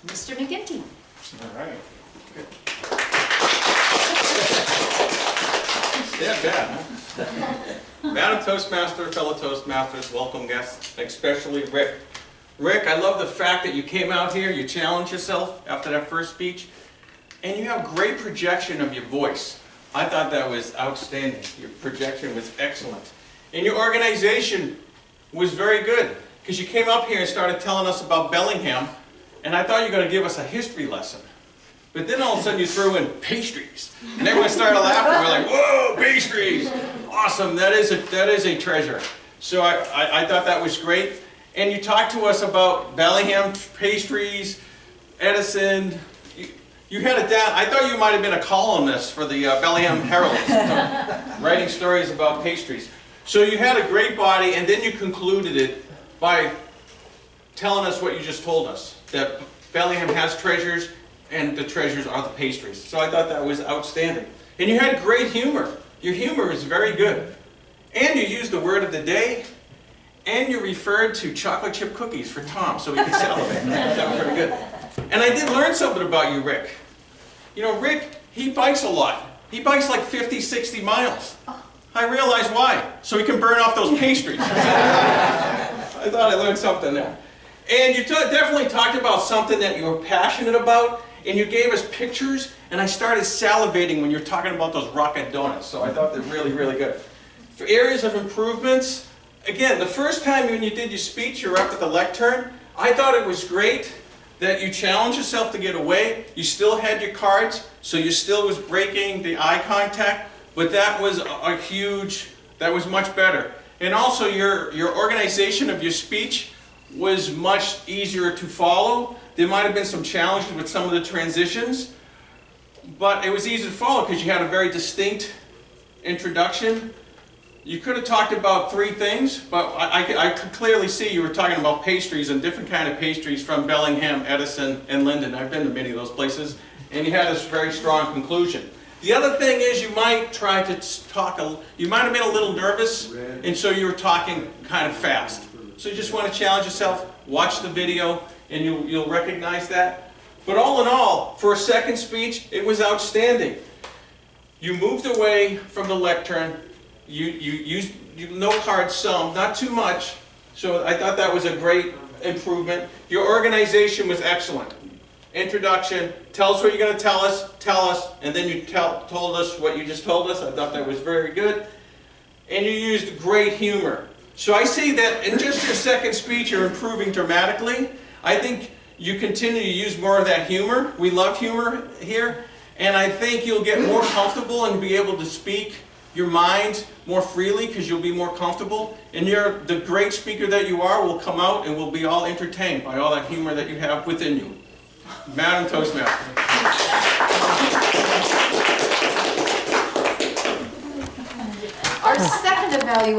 Mr. McGinty. All right. Good. Stand bad, huh? Madam Toastmaster, fellow Toastmasters, welcome guests, especially Rick. Rick, I love the fact that you came out here, you challenged yourself after that first speech, and you have great projection of your voice. I thought that was outstanding. Your projection was excellent. And your organization was very good, because you came up here and started telling us about Bellingham, and I thought you were going to give us a history lesson. But then all of a sudden you threw in pastries, and everyone started laughing. We're like, whoa, pastries! Awesome, that is a treasure. So I thought that was great. And you talked to us about Bellingham pastries, Edison. You had it down. I thought you might have been a columnist for the Bellingham Herald, writing stories about pastries. So you had a great body, and then you concluded it by telling us what you just told us, that Bellingham has treasures, and the treasures are the pastries. So I thought that was outstanding. And you had great humor. Your humor is very good. And you used the word of the day, and you referred to chocolate chip cookies for Tom, so we could celebrate. That was pretty good. And I did learn something about you, Rick. You know, Rick, he bikes a lot. He bikes like 50, 60 miles. I realized why. So he can burn off those pastries. I thought I learned something there. And you definitely talked about something that you were passionate about, and you gave us pictures, and I started salivating when you were talking about those rocket donuts. So I thought they're really, really good. For areas of improvements, again, the first time when you did your speech, you were up at the lectern, I thought it was great that you challenged yourself to get away. You still had your cards, so you still was breaking the eye contact, but that was that was much better. And also your organization of your speech was much easier to follow. There might have been some challenges with some of the transitions, but it was easy to follow because you had a very distinct introduction. You could have talked about three things, but I could clearly see you were talking about pastries and different kind of pastries from Bellingham, Edison, and Linden. I've been to many of those places, and you had this very strong conclusion. The other thing is you might try to talk, you might have been a little nervous, and so you were talking kind of fast. So you just want to challenge yourself, watch the video, and you'll recognize that. But all in all, for a second speech, it was outstanding. You moved away from the lectern. You used no cards, some, not too much. So I thought that was a great improvement. Your organization was excellent. Introduction, tell us what you're going to tell us, and then you told us what you just told us. I thought that was very good. And you used great humor. So I see that in just your second speech, you're improving dramatically. I think you continue to use more of that humor. We love humor here. And I think you'll get more comfortable and be able to speak your mind more freely because you'll be more comfortable. And the great speaker that you are will come out and we'll be all entertained by all that humor that you have within you. Madam Toastmaster. Our second evaluation